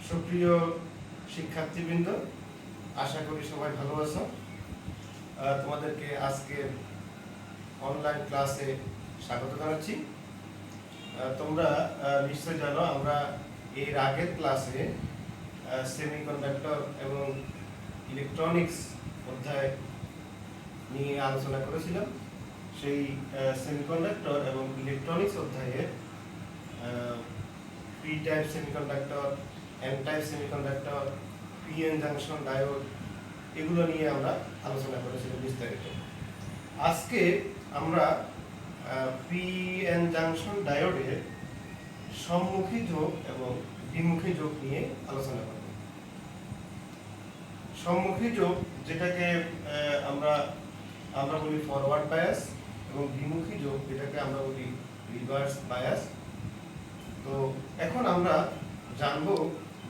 সুপ্রিয় শিক্ষার্থীবৃন্দ, আশা করি সবাই ভালো আছো। তোমাদেরকে আজকে অনলাইন ক্লাসে স্বাগত জানাচ্ছি। তোমরা নিশ্চয় জানো আমরা এর আগের ক্লাসে সেমিকন্ডাক্টর এবং ইলেকট্রনিক্স অধ্যায় নিয়ে আলোচনা করেছিলাম। সেই সেমিকন্ডাক্টর এবং ইলেকট্রনিক্স অধ্যায়ে P type semiconductor, N type semiconductor, PN junction diode এগুলো নিয়ে আমরা আলোচনা করেছিলাম বিস্তারিত। আজকে আমরা পিএন জাংশন ডায়োডের সম্মুখী যোগ এবং দ্বিমুখী যোগ নিয়ে আলোচনা করব। সম্মুখী যোগ যেটাকে আমরা বলি ফরওয়ার্ড বায়াস, এবং দ্বিমুখী যোগ যেটাকে আমরা বলি রিভার্স বায়াস। তো এখন আমরা জানবো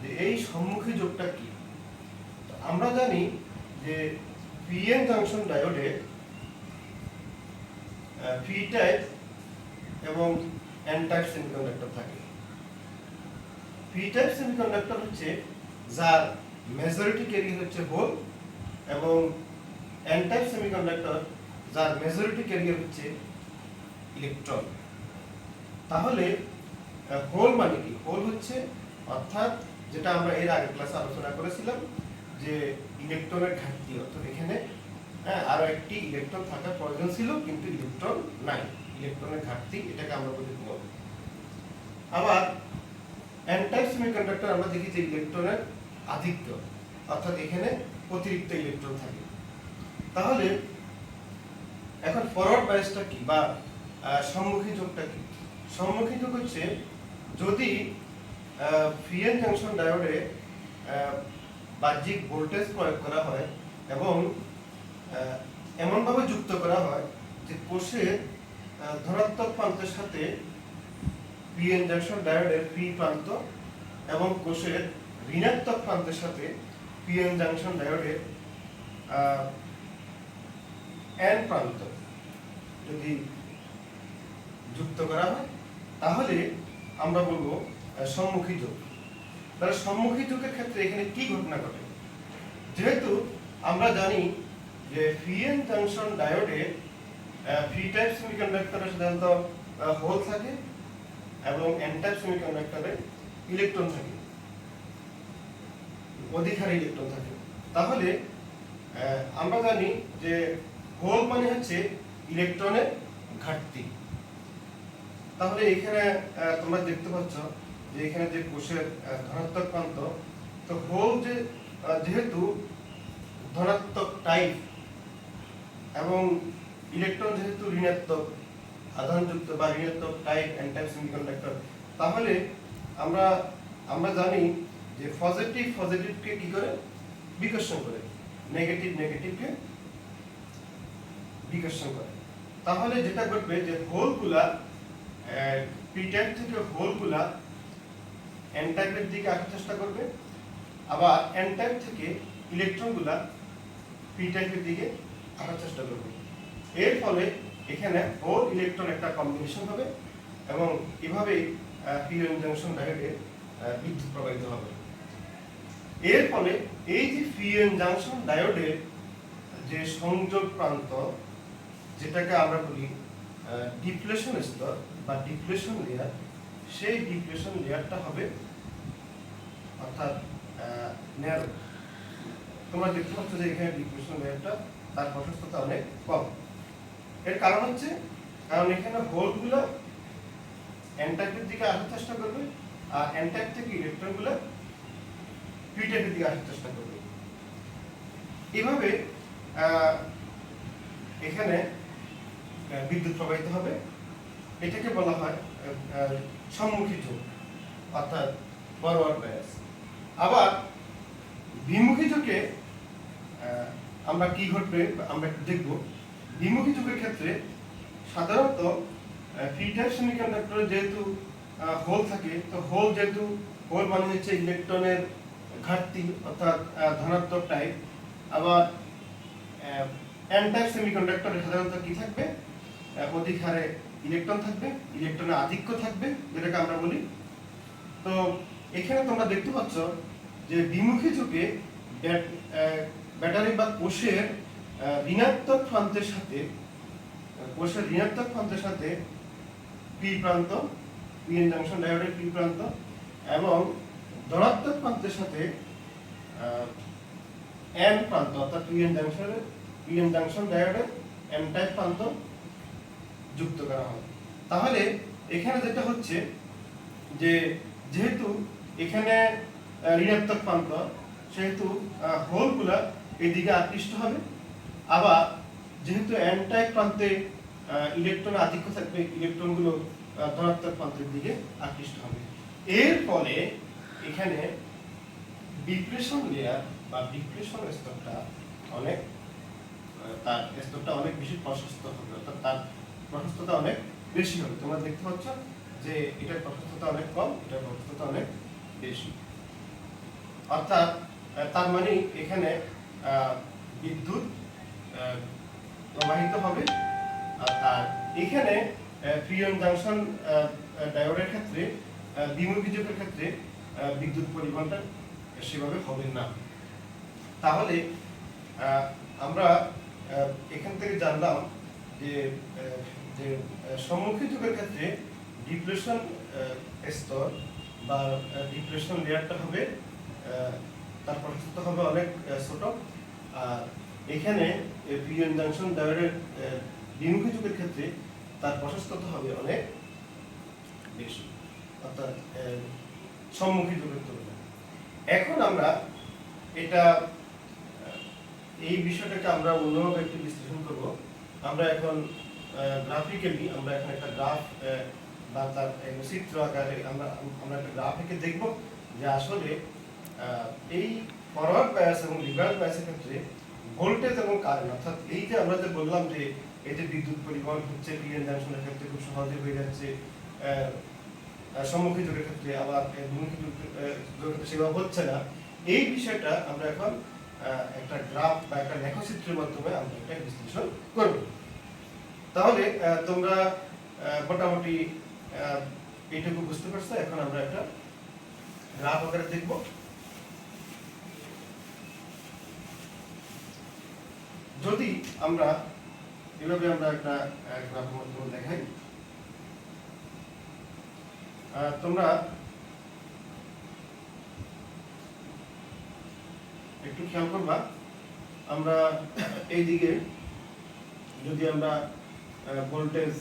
যে এই সম্মুখী যোগটা কি। আমরা জানি যে পিএন জাংশন ডায়োডে পি টাইপ এবং এন টাইপ সেমিকন্ডাক্টর থাকে। পি টাইপ সেমিকন্ডাক্টর হচ্ছে যার মেজরিটি ক্যারিয়ার হচ্ছে হোল, এবং এন টাইপ সেমিকন্ডাক্টর যার মেজরিটি ক্যারিয়ার হচ্ছে ইলেকট্রন। তাহলে হোল মানে কি? হোল হচ্ছে অর্থাৎ যেটা আমরা এর আগের ক্লাসে আলোচনা করেছিলাম যে ইলেকট্রনের ঘাটতি, অর্থাৎ এখানে আরো একটি ইলেকট্রন থাকার প্রয়োজন ছিল কিন্তু ইলেকট্রন নাই, ইলেকট্রনের ঘাটতি, এটাকে আমরা বলি হোল। আবার এন টাইপ সেমিকন্ডাক্টর আমরা দেখি যে ইলেকট্রনের আধিক্য, অর্থাৎ এখানে অতিরিক্ত ইলেকট্রন থাকে। তাহলে এখন ফরওয়ার্ড বায়াসটা কি বা সম্মুখী যোগটা কি? সম্মুখী যোগ হচ্ছে যদি পিএন জাংশন ডায়োডে বাহ্যিক ভোল্টেজ প্রয়োগ করা হয় এবং এমনভাবে যুক্ত করা হয় যে কোষের ধনাত্মক প্রান্তের সাথে পিএন জাংশন ডায়োডের পি প্রান্ত এবং কোষের ঋণাত্মক প্রান্তের সাথে পিএন জাংশন ডায়োডের এন প্রান্ত যদি যুক্ত করা হয় তাহলে আমরা বলবো সম্মুখী যোগ। তাহলে সম্মুখী যোগের ক্ষেত্রে এখানে কি ঘটনা ঘটে? যেহেতু আমরা জানি যে পিএন জাংশন ডায়োডে পি টাইপ সেমিকন্ডাক্টরে সাধারণত হোল থাকে এবং এন টাইপ সেমিকন্ডাক্টরে ইলেকট্রন থাকে, অধিক হারে ইলেকট্রন থাকে। তাহলে আমরা জানি যে হোল মানে হচ্ছে ইলেকট্রনের ঘাটতি। তাহলে এখানে তোমরা দেখতে পাচ্ছ যে এখানে যে কোষের ধনাত্মক প্রান্ত, তো হোল যেহেতু ধনাত্মক টাইপ এবং ইলেকট্রন যেহেতু ঋণাত্মক আধানযুক্ত বা ঋণাত্মক টাইপ এন টাইপ সেমিকন্ডাক্টর, তাহলে আমরা জানি যে পজিটিভকে কি করে বিকর্ষণ করে, নেগেটিভকে বিকর্ষণ করে। তাহলে যেটা ঘটবে যে হোলগুলা পি টাইপ থেকে হোলগুলা এন টাইপের দিকে আসার চেষ্টা করবে, আবার এন টাইপ থেকে ইলেকট্রনগুলা পি টাইপের দিকে আসার চেষ্টা করবে। এর ফলে এখানে হোল ইলেকট্রন একটা কম্বিনেশন হবে এবং এভাবে পিএন জাংশন ডায়োডে বিদ্যুৎ প্রবাহিত হবে। এর ফলে এই যে পিএন জাংশন ডায়োডের যে সংযোগ প্রান্ত, যেটাকে আমরা বলি ডিপ্লেশন স্তর বা ডিপ্লেশন লেয়ার, সেই ডিপ্লেশন লেয়ারটা হবে অর্থাৎ ন্যারো। তোমরা দেখতে পাচ্ছ যে এখানে ডিপ্লেশন লেয়ারটা তার প্রশস্ততা অনেক কম। এর কারণ হচ্ছে এখানে হোলগুলো এন টাইপের দিকে আসার চেষ্টা করবে, আর এন টাইপ থেকে ইলেকট্রনগুলো পি টাইপের দিকে আসার চেষ্টা করবে। এভাবে এখানে বিদ্যুৎ প্রবাহিত হবে। এটাকে বলা হয় সম্মুখী যোগ অর্থাৎ ফরওয়ার্ড বায়াস। আবার দ্বিমুখী যোগে আমরা কি ঘটবে আমরা একটু দেখব। দ্বিমুখী যোগের ক্ষেত্রে সাধারণত পি টাইপ সেমিকন্ডাক্টরে যেহেতু হোল থাকে, তো হোল মানে হচ্ছে ইলেকট্রনের ঘাটতি অর্থাৎ ধনাত্মক টাইপ। আবার এন টাইপ সেমিকন্ডাক্টরে সাধারণত কি থাকবে? অধিক হারে ইলেকট্রন থাকবে, ইলেকট্রনের আধিক্য থাকবে, যেটাকে আমরা বলি। তো এখানে তোমরা দেখতে পাচ্ছ যে দ্বিমুখী যুগে ব্যাটারি বা কোষের ঋণাত্মক প্রান্তের সাথে পি প্রান্ত, পিএন জাংশন ডায়োডের পি প্রান্ত, এবং ধনাত্মক প্রান্তের সাথে এন প্রান্ত অর্থাৎ পিএন জাংশন ডায়োডের এন টাইপ প্রান্ত যুক্ত করা হয়। তাহলে এখানে যেটা হচ্ছে যে যেহেতু এখানে ঋণাত্মক প্রান্ত, সেহেতু হোলগুলা এদিকে আকৃষ্ট হবে। আবার যেহেতু এন টাইপ প্রান্তে ইলেকট্রন আধিক্য থাকবে, ইলেকট্রনগুলো ধনাত্মক প্রান্তের দিকে আকৃষ্ট হবে। এর ফলে এখানে ডিপ্রেশন লেয়ার বা ডিপ্রেশন স্তরটা অনেক বেশি প্রশস্ত হবে, অর্থাৎ তার প্রশস্ততা অনেক বেশি হবে। তোমরা দেখতে পাচ্ছ যে এটার প্রশস্ততা অনেক কম, এটার প্রশস্ততা অনেক বেশি। অর্থাৎ তার মানে এখানে বিদ্যুৎ প্রবাহিত হবে। আর এখানে পিএন জাংশন ডায়োডের ক্ষেত্রে, দ্বিমুখী যুগের ক্ষেত্রে বিদ্যুৎ পরিবহনটা সেভাবে হবে না। তাহলে আমরা এখান থেকে জানলাম যে সম্মুখী যুগের ক্ষেত্রে ডিপ্রেশন স্তর বা ডিপ্রেশন লেয়ারটা হবে, তার প্রশস্ততা হবে অনেক ছোট। আর এখানে পিএন জাংশন ডায়োডের দ্বিমুখী যুগের ক্ষেত্রে তার প্রশস্ততা হবে অনেক বেশি, অর্থাৎ সম্মুখী যুগের তুলনায়। এখন আমরা এই বিষয়টাকে আমরা অন্যভাবে একটু বিশ্লেষণ করব। আমরা এখন গ্রাফিক্যালি আমরা এখন একটা গ্রাফ বা তার চিত্র আকারে আমরা একটা গ্রাফ এঁকে দেখব যে আসলে এই ফরওয়ার্ড বায়াস এবং রিভার্স বায়াসের ক্ষেত্রে ভোল্টেজ এবং কারেন্ট, অর্থাৎ এই যে আমরা যে বললাম যে এই যে বিদ্যুৎ পরিবহন হচ্ছে পিএন জাংশনের ক্ষেত্রে খুব সহজে হয়ে যাচ্ছে সম্মুখী যুগের ক্ষেত্রে, আবার দ্বিমুখী যুগের ক্ষেত্রে সেভাবে হচ্ছে না। এই বিষয়টা আমরা এখন একটা গ্রাফ বা একটা লেখচিত্রের মাধ্যমে আমরা এটা বিশ্লেষণ করব। তাহলে তোমরা মোটামুটি এইটুকু বুঝতে পারছো। এখন আমরা একটা গ্রাফ আকারে দেখব। যদি আমরা এভাবে একটা গ্রাফের মাধ্যমে দেখাই, তোমরা একটু খেয়াল করবা। আমরা এইদিকে যদি আমরা ভোল্টেজ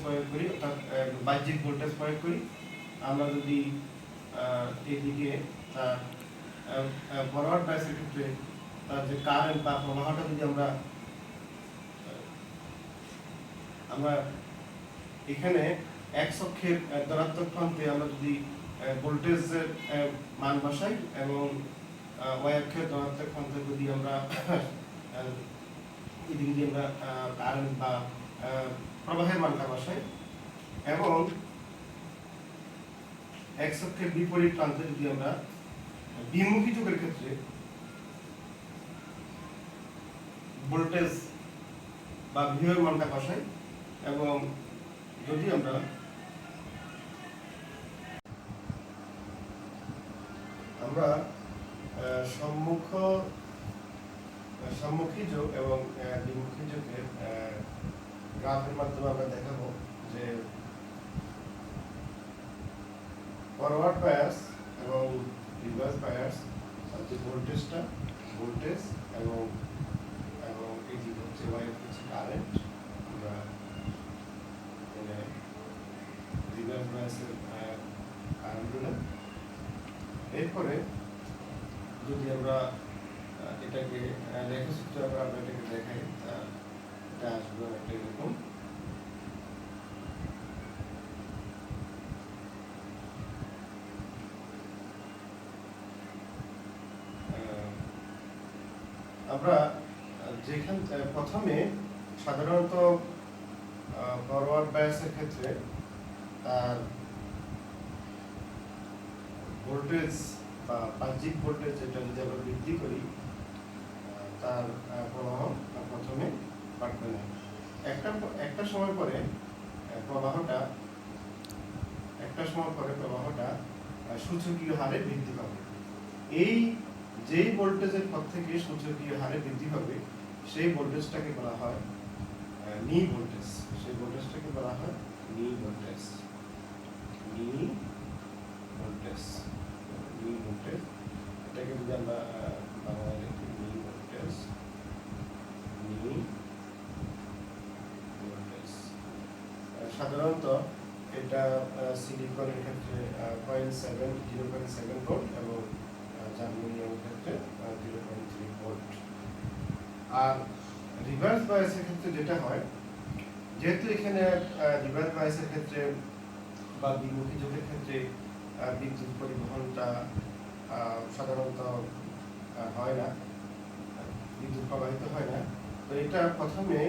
প্রয়োগ করি, অর্থাৎ বাহ্যিক ভোল্টেজ প্রয়োগ করি, আমরা যদি এইদিকে ফরওয়ার্ড বায়াসের ক্ষেত্রে তার যে কারেন্ট বা প্রবাহটা যদি আমরা এখানে এক্স অক্ষের ধনাত্মক প্রান্তে আমরা যদি ভোল্টেজের মান বসাই এবং ওয়াই অক্ষের ধনাত্মক প্রান্তে যদি আমরা এদিকে যদি আমরা কারেন্ট বা প্রবাহের মানটা বসাই, এবং এক্স অক্ষের বিপরীত প্রান্তে যদি আমরা দ্বিমুখী যুগের ক্ষেত্রে ভোল্টেজ বা ভিউ এর মানটা বসাই, এবং যদি আমরা সম্মুখী যোগ এবং দ্বিমুখী যোগের গ্রাফের মাধ্যমে আমরা দেখাবো যে ফরওয়ার্ড বায়াস এবং রিভার্স বায়াস, যে ভোল্টেজ এবং এই যে হচ্ছে ওয়াই হচ্ছে কারেন্ট, আমরা রিভার্স বায়াসের কারেন্ট দিলাম। এরপরে যদি আমরা এটাকে লেখচিত্র আমরা এটাকে দেখাই, এটা আসবে একটা এরকম। আমরা প্রথমে সাধারণত ফরওয়ার্ড বায়াসের ক্ষেত্রে তার ভোল্টেজ বা বাহ্যিক ভোল্টেজ যেটা যদি আমরা বৃদ্ধি করি, তার প্রবাহ প্রথমে বাড়বে না। একটা সময় পরে প্রবাহটা সময় পরে প্রবাহটা সূচকীয় হারে বৃদ্ধি পাবে। এই যেই ভোল্টেজের পর থেকে সূচকীয় হারে বৃদ্ধি পাবে সেই ভোল্টেজটাকে বলা হয় নি ভোল্টেজ। সেই ভোল্টেজটাকে বলা হয় নি ভোল্টেজ। নি ভোল্টেজ, নি ভোল্টেজ, এটাকে যদি আমরা বাংলায় লিখি নি ভোল্টেজ, নি ভোল্টেজ। সাধারণত এটা সিলিকনের ক্ষেত্রে 0.7 ভোল্ট এবং জার্মেনিয়ামের ক্ষেত্রে 0.3 ভোল্ট। আর রিভার্স বায়াসের ক্ষেত্রে যেটা হয়, যেহেতু এখানে রিভার্স বায়াসের ক্ষেত্রে বা বিমুখী যোগের ক্ষেত্রে বিদ্যুৎ পরিবহনটা সাধারণত হয় না, বিদ্যুৎ প্রবাহিত হয় না, তো এটা প্রথমে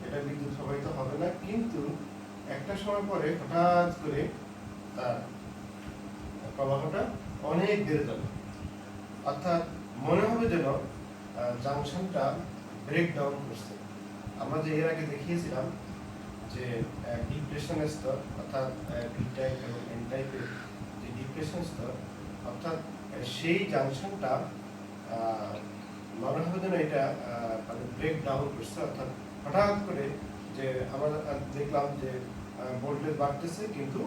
এটা বিদ্যুৎ প্রবাহিত হবে না, কিন্তু একটা সময় পরে হঠাৎ করে তার প্রবাহটা অনেক বেড়ে যাবে। অর্থাৎ মনে হবে যেন জাংশনটা ব্রেকডাউন করছে। আমরা যে এর আগে দেখিয়েছিলাম যে ডিপ্রেশন স্তর, অর্থাৎ পি টাইপ এবং এন টাইপের যে ডিপ্রেশন স্তর, অর্থাৎ সেই জাংশনটা মনে হবে যেন এটা মানে ব্রেকডাউন করছে। অর্থাৎ হঠাৎ করে যে আমরা দেখলাম যে ভোল্টেজ বাড়তেছে কিন্তু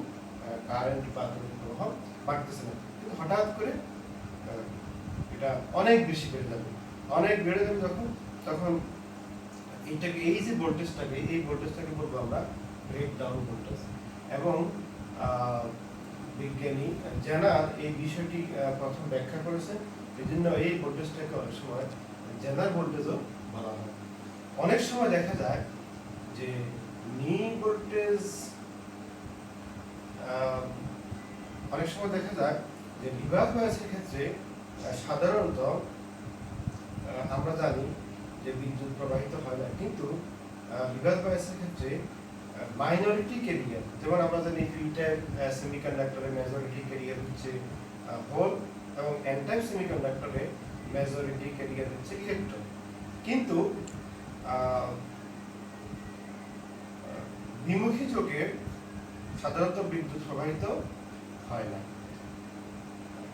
কারেন্ট বা প্রবাহ বাড়তেছে না, কিন্তু হঠাৎ করে এটা অনেক বেশি বেড়ে যাবে। অনেক বেড়ে যাবে যখন, তখন এইটাকে, এই যে ভোল্টেজটাকে, এই ভোল্টেজটাকে বলবো আমরা ব্রেকডাউন ভোল্টেজ। এবং বিজ্ঞানী জেনার এই বিষয়টি প্রথম ব্যাখ্যা করেছেন, এই জন্য এই ভোল্টেজটাকে অনেক সময় জেনার ভোল্টেজও বলা হয়। অনেক সময় দেখা যায় যে নি ভোল্টেজ, অনেক সময় দেখা যায় যে রিভার্স বায়াসের ক্ষেত্রে সাধারণত আমরা জানি যে বিদ্যুৎ প্রবাহিত হয় না, কিন্তু রিভার্স বায়াসের ক্ষেত্রে মাইনরিটি ক্যারিয়ার, যেমন আমরা জানি পি টাইপ সেমিকন্ডাক্টরের মেজরিটি ক্যারিয়ার হচ্ছে হোল এবং এন টাইপ সেমিকন্ডাক্টরে মেজরিটি ক্যারিয়ার হচ্ছে ইলেকট্রন, কিন্তু বিমুখী যোগে সাধারণত বিদ্যুৎ প্রবাহিত হয় না।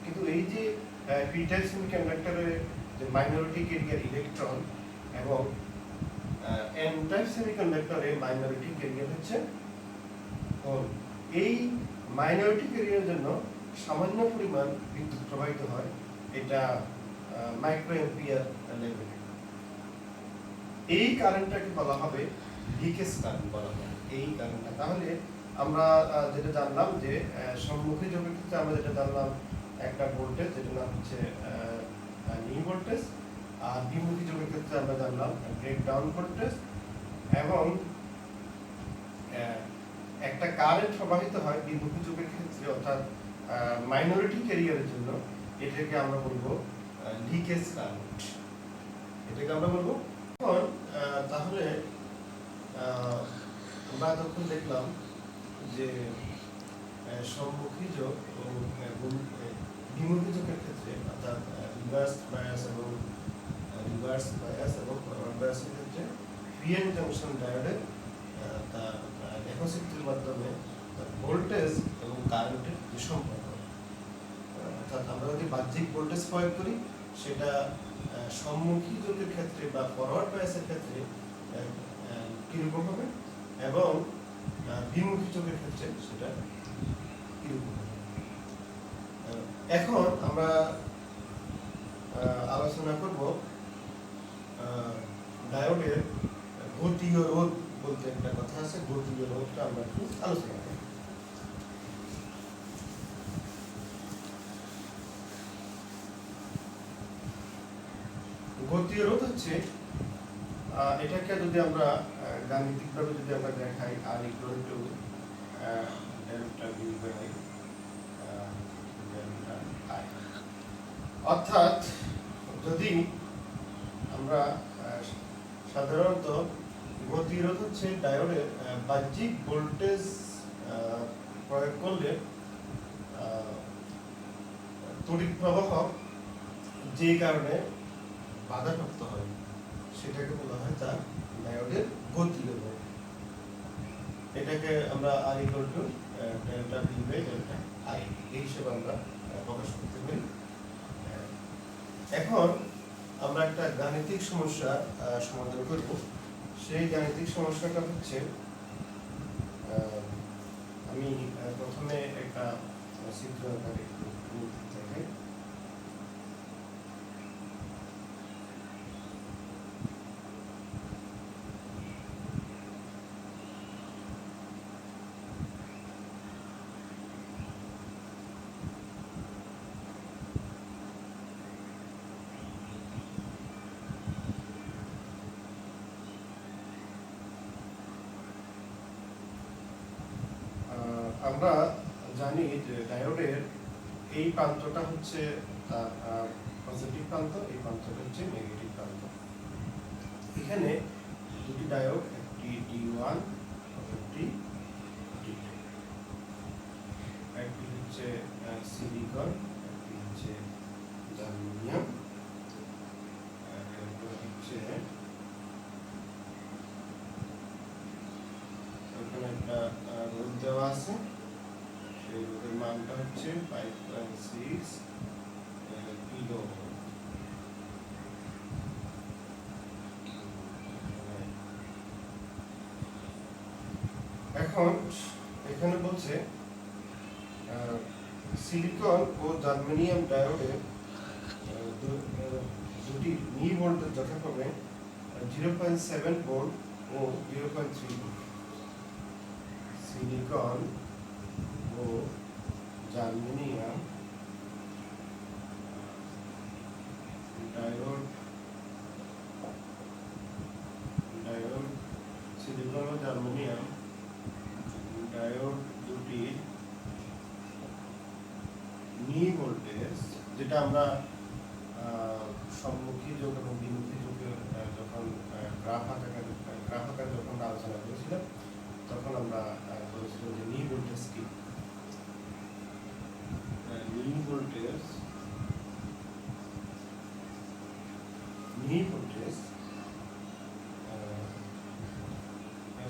কিন্তু এই যে পি টাইপ সেমিকন্ডাক্টরের যে মাইনরিটি ক্যারিয়ার ইলেকট্রন এবং এন টাইপ সেমিকন্ডাক্টরে মাইনরিটি ক্যারিয়ার হচ্ছে হোল, এই মাইনরিটি ক্যারিয়ারের জন্য সামান্য পরিমাণ বিদ্যুৎ প্রবাহিত হয়, এটা মাইক্রো অ্যাম্পিয়ার লেভেলে। এই কারেন্টটাকে বলা হবে লিকেজ কারেন্ট বলা হয়, এই কারেন্টটা। তাহলে আমরা যেটা জানলাম যে সম্মুখী যোগের ক্ষেত্রে আমরা যেটা জানলাম একটা ভোল্টেজ, যেটা নাম হচ্ছে নি ভোল্টেজ, আর বিমুখী যোগের ক্ষেত্রে আমরা জানলাম ব্রেকডাউন ভোল্টেজ, এবং একটা কারেন্ট প্রবাহিত হয় বিমুখী যোগের ক্ষেত্রে, অর্থাৎ মাইনরিটি ক্যারিয়ারের জন্য, এটাকে আমরা বলবো লিকেজ কারেন্ট, এটাকে আমরা বলবো। এখন তাহলে আমরা তখন দেখলাম যে সম্মুখী যোগ এবং বিমুখী যোগের ক্ষেত্রে, অর্থাৎ রিভার্স বায়াস এবং ফরওয়ার্ড বায়াসের ক্ষেত্রে পিএন জাংশন ডায়োডের তার লেখচিত্রের মাধ্যমে ভোল্টেজ এবং কারেন্টের যে সম্পর্ক, অর্থাৎ আমরা যদি বাহ্যিক ভোল্টেজ প্রয়োগ করি সেটা সম্মুখী যোগের ক্ষেত্রে বা ফরওয়ার্ড বায়াসের ক্ষেত্রে কিরকম হবে, এবং বিমুখী যোগের ক্ষেত্রে সেটা কিরকম হবে। এখন আমরা আলোচনা করব ডায়োডের গতীয় রোধ বলতে একটা কথা আছে, গতীয় রোধটা আমরা একটু আলোচনা করব। গতীয় রোধ হচ্ছে, এটাকে যদি আমরা গাণিতিকভাবে যদি আমরা দেখাই, R equal to delta V by delta I. অর্থাৎ যদি আমরা সাধারণত গতিরোধ হচ্ছে ডায়োডের বাহ্যিক ভোল্টেজ প্রয়োগ করলে তড়িৎ প্রবাহ যে কারণে বাধাপ্রাপ্ত হয় সেটাকে বলা হয় তার ডায়োডের গতিরোধ। এটাকে আমরা R equal to delta V by delta I এই হিসেবে আমরা প্রকাশ করতে পারি। এখন আমরা একটা গাণিতিক সমস্যা সমাধান করব। সেই গাণিতিক সমস্যাটা হচ্ছে, আমি প্রথমে একটা চিত্র আকারে দেখাই। আমরা জানি যে ডায়োডের এই প্রান্তটা হচ্ছে তার পজিটিভ প্রান্ত, এই প্রান্তটা হচ্ছে নেগেটিভ প্রান্ত। এখানে দুটি ডায়োড, একটি D1 একটি D2, একটি হচ্ছে সিলিকন, একটি হচ্ছে জার্মেনিয়াম, হচ্ছে এখানে একটা রোধ দেওয়া আছে, সেই রোধের মানটা হচ্ছে 5.6 কিলো। এখন এখানে বলছে সিলিকন ও জার্মেনিয়াম ডায়োডের দুটি মি ভোল্টেজ যথাক্রমে 0.7 ভোল্ট ও 0.3 ভোল্ট। সিলিকন ও জার্মেনিয়াম ডায়োড সিলিকন ও জার্মেনিয়াম ডায়োড দুটির মি ভোল্টেজ, যেটা আমরা সম্মুখী যোগ এবং বিমুখী যোগের যখন গ্রাফ আকারে যখন আলোচনা করেছিলাম, তখন আমরা বলেছিলাম যে মি ভোল্টেজ কি। মি ভোল্টেজ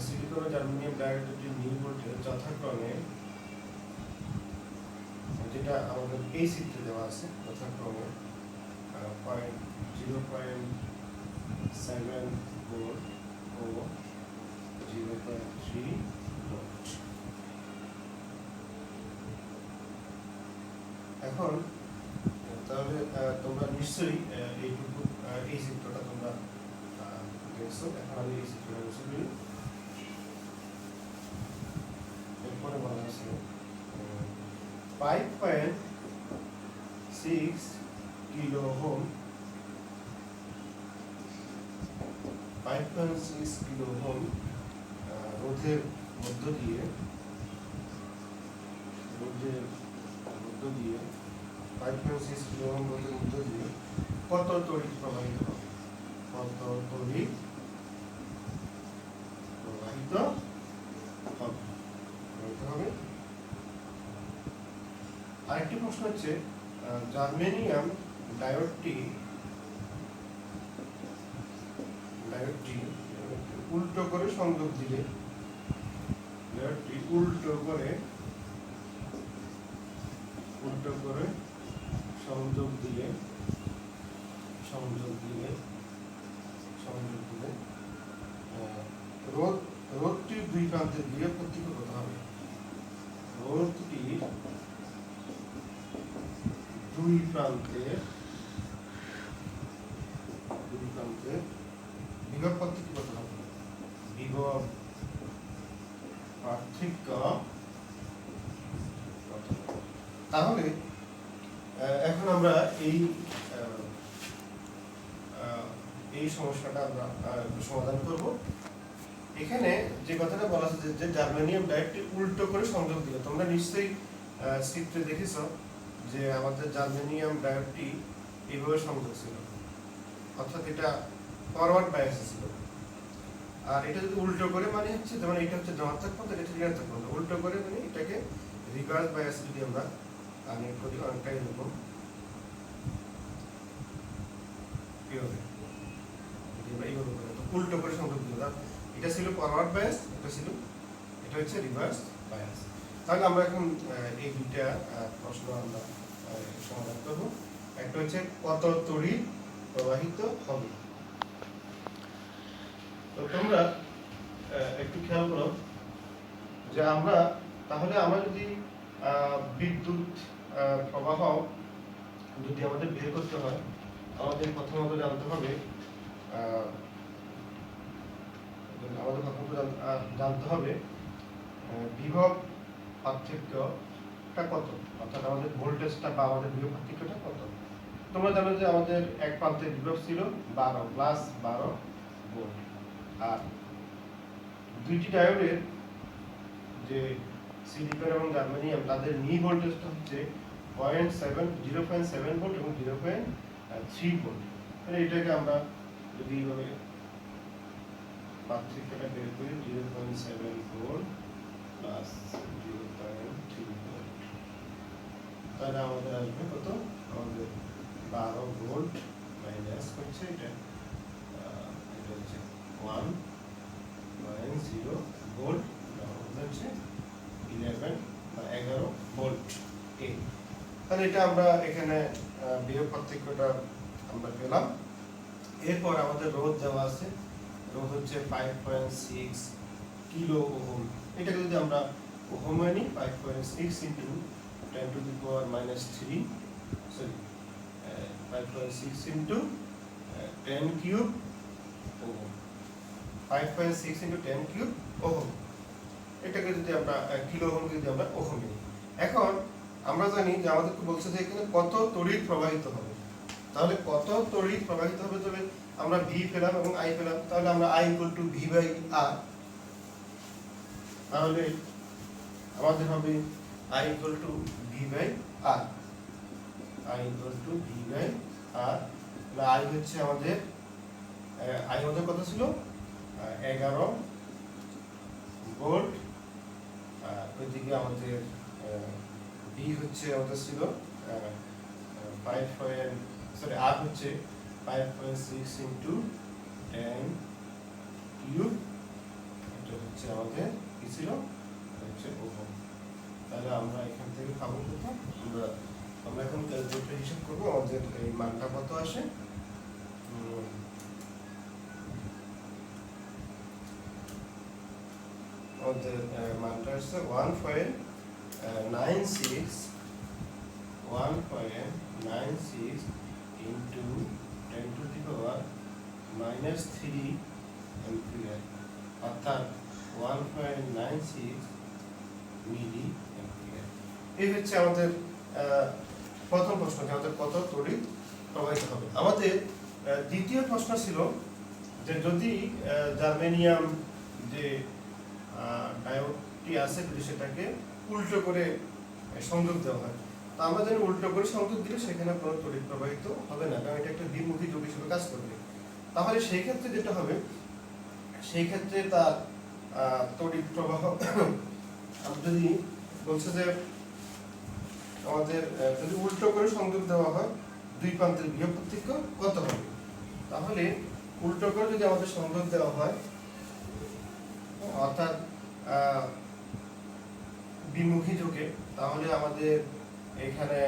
সিলিকন ও জার্মেনিয়াম ডায়োড দুটির মি ভোল্টেজ যথাক্রমে, যেটা আমাদের এই চিত্রে দেওয়া আছে, যথাক্রমে 0.7 ভোল্ট ও 0.3 ভোল্ট। এখন তাহলে তোমরা নিশ্চয়ই এইটুকু এই চিত্রটা তোমরা দেখছো। এখন আমি এই চিত্রটা বসে দিই। এরপরে বলা আছে 5.6 কিলো ওহম, 5.6 কিলো ওহম রোধের মধ্য দিয়ে 5.6 কিলো ওহম রোধের মধ্য দিয়ে কত তড়িৎ প্রবাহিত হবে? কত তড়িৎ প্রবাহিত হবে? আরেকটি প্রশ্ন হচ্ছে, জার্মেনিয়াম ডায়োডটি উল্টো করে সংযোগ দিলে, উল্টো করে সংযোগ দিলে রোধটির দুই প্রান্তের বিভব কত হবে? রোধটির দুই প্রান্তের বিভব পার্থক্য কত হবে? বিভব পার্থক্য। তাহলে এখন আমরা এই সমস্যাটা আমরা সমাধান করব। এখানে যে কথাটা বলা আছে যে জার্মেনিয়াম ডায়োডটি উল্টো করে সংযোগ দিল, তোমরা নিশ্চয়ই চিত্রে দেখেছো যে আমাদের জার্মেনিয়াম ডায়োডটি এইভাবে সংযোগ ছিল, অর্থাৎ এটা ফরওয়ার্ড বায়াসে ছিল। আর এটা যদি উল্টো করে মানে হচ্ছে, যেমন এটা হচ্ছে ধনাত্মক পথ, এটা হচ্ছে ঋণাত্মক পথ, উল্টো করে মানে এটাকে রিভার্স বায়াসে যদি আমরা কানেক্ট করি, অনেকটা এরকম এইভাবে করে উল্টো করে সংযোগ দিল। এটা ছিল ফরওয়ার্ড বায়াস, এটা ছিল এটা হচ্ছে রিভার্স বায়াস। তাহলে আমরা এখন এই দুইটা প্রশ্ন আমরা সমাধান করব। একটা হচ্ছে কত তড়িৎ প্রবাহিত হবে। তো তোমরা একটু খেয়াল করো যে আমরা যদি বিদ্যুৎ প্রবাহ যদি আমাদের বের করতে হয়, আমাদের প্রথমত জানতে হবে বিভব পার্থক্যটা কত, অর্থাৎ আমাদের ভোল্টেজটা বা আমাদের বিভব পার্থক্যটা কত। তোমরা জানো যে আমাদের এক প্রান্তে বিভব ছিল 12 প্লাস 12 ভোল্ট, আর দুইটি ডায়োডের যে সিলিকন এবং জার্মানিয়াম তাদের নি ভোল্টেজটা হচ্ছে 0.7 ভোল্ট এবং 0.3 ভোল্ট। তাহলে এটাকে আমরা যদি এইভাবে পার্থক্যটা বের করি 0.7 ভোল্ট প্লাস 0.3 ভোল্ট, তাহলে আমাদের আসবে কত? আমাদের 12 ভোল্ট মাইনাস হচ্ছে এটা হচ্ছে 1.0 ভোল্ট, হচ্ছে 11 ভোল্ট এ। তাহলে এটা আমরা এখানে বিভব পার্থক্যটা আমরা পেলাম। এরপর আমাদের রোধ দেওয়া আছে, রোধ হচ্ছে 5.6 কিলো ওহম। এটাকে যদি আমরা ওহমে নিই 5.6 into 10 to the power -3, sorry 5.6 into 10 cube ohm, 5.6 into 10 cube ohm. এটাকে যদি আমরা কিলো ওহমকে যদি আমরা ওহমে নিই। এখন আমরা জানি যে আমাদেরকে বলছে যে এখানে কত তড়িৎ প্রবাহিত হবে। তাহলে কত তড়িৎ প্রবাহিত হবে, তবে আমরা ভি পেলাম এবং আই পেলাম, তাহলে আমরা I equal to V by R. তাহলে আমাদের হবে I equal to V by R, I equal to V by R. I হচ্ছে আমাদের কত ছিল? 11 ভোল্ট। ওইদিকে আমাদের ভি হচ্ছে আমাদের ছিল আর হচ্ছে 5.6 ইন্টু 10 কিউব, এটা হচ্ছে আমাদের কি ছিল? হচ্ছে ওহম। তাহলে আমরা এখান থেকে পাবো কত? আমরা এখন ক্যালকুলেটর হিসাব করবো আমাদের এই মানটা কত আসে। আমাদের মানটা আসছে 1.96 into 10 to the power -3 ampere, অর্থাৎ 1.96 মিলি অ্যাম্পিয়ার। এই হচ্ছে আমাদের প্রথম প্রশ্ন, আমাদের কত তড়িৎ প্রবাহিত হবে। আমাদের দ্বিতীয় প্রশ্ন ছিল যে যদি জার্মেনিয়াম যে ডায়োডটি আছে যদি সেটাকে উল্টো করে সংযোগ দেওয়া হয়, তো আমরা জানি উল্টো করে সংযোগ দিলে সেখানে কোনো তড়িৎ প্রবাহিত হবে না, কারণ এটা একটা দ্বিমুখী যোগ হিসেবে কাজ করবে। তাহলে সেই ক্ষেত্রে যেটা হবে, সেই ক্ষেত্রে তার তড়িৎ প্রবাহ যদি বলছে যে আমাদের যদি উল্টো করে সংযোগ দেওয়া হয় দুই প্রান্তের বিভব পার্থক্য কত হবে। তাহলে উল্টো করে যদি আমাদের সংযোগ দেওয়া হয়, অর্থাৎ বিমুখী যোগে, তাহলে আমাদের এখানে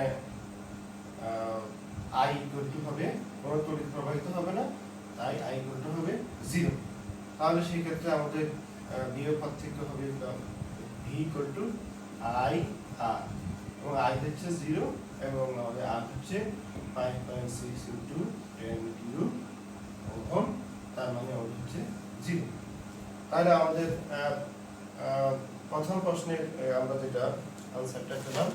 আই ইকুয়াল টু হবে, কোনো তড়িৎ প্রবাহিত হবে না, তাই আই ইকুয়াল টু হবে 0। তাহলে সেই ক্ষেত্রে আমাদের বিভব পার্থক্য হবে ভি ইকুয়াল টু আই আর, এবং আই হচ্ছে 0 এবং আমাদের আর হচ্ছে 5.6 ইন্টু 10 কিউব ওহম, তার মানে আমাদের হচ্ছে 0। তাহলে আমাদের প্রথম প্রশ্নের আমরা যেটা আনসারটা পেলাম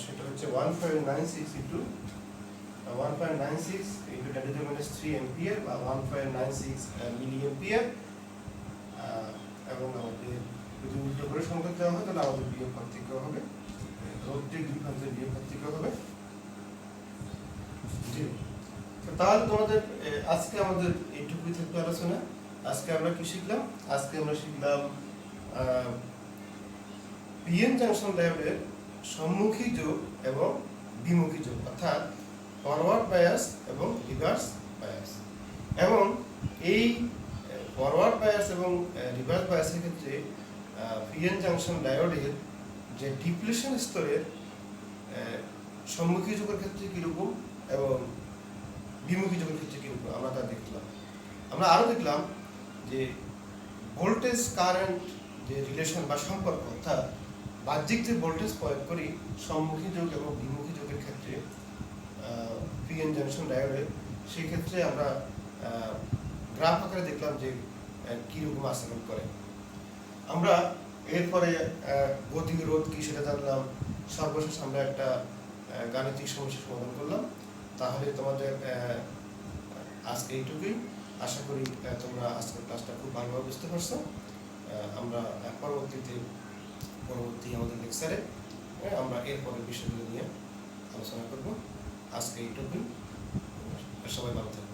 সেটা হচ্ছে 1.96 ইন্টু 10 টু দি -3 অ্যাম্পিয়ার বা 1.96 মিলি অ্যাম্পিয়ার। এবং আমাদের যদি উল্টো করে সংযোগ দেওয়া হয় তাহলে আমাদের বিভব পার্থক্য হবে, রোধটির দুই প্রান্তের বিভব পার্থক্য হবে 0। তাহলে তোমাদের আজকে আমাদের এইটুকুই থাকবে আলোচনা। আজকে আমরা কি শিখলাম? আজকে আমরা শিখলাম পিএন জাংশন ডায়োডের সম্মুখী যোগ এবং দ্বিমুখী যোগ, অর্থাৎ ফরওয়ার্ড বায়াস এবং রিভার্স বায়াস। এবং এই ফরওয়ার্ড বায়াস এবং রিভার্স বায়াসের ক্ষেত্রে পিএন জাংশন ডায়োডের যে ডিপ্লেশন স্তরের সম্মুখী যোগের ক্ষেত্রে কীরকম এবং বিমুখী যোগের ক্ষেত্রে কীরকম আমরা তা দেখলাম। আমরা আরও দেখলাম যে ভোল্টেজ কারেন্ট যে রিলেশন বা সম্পর্ক, অর্থাৎ বাহ্যিক যে ভোল্টেজ প্রয়োগ করি সম্মুখী যোগ এবং বিমুখী যোগের ক্ষেত্রে পিএন জাংশন ডায়োডের, সেই ক্ষেত্রে আমরা গ্রাফ আকারে দেখলাম যে কীরকম আচরণ করে। আমরা এরপরে গতি রোধ কী সেটা জানলাম। সর্বশেষ আমরা একটা গাণিতিক সমস্যা সমাধান করলাম। তাহলে তোমাদের আজকে এইটুকুই। আশা করি তোমরা আজকের ক্লাসটা খুব ভালোভাবে বুঝতে পারছো। আমরা পরবর্তী আমাদের লেকচারে আমরা এরপরের বিষয়গুলো নিয়ে আলোচনা করব। আজকে এইটুকুই। সবাই ভালো থাকবে।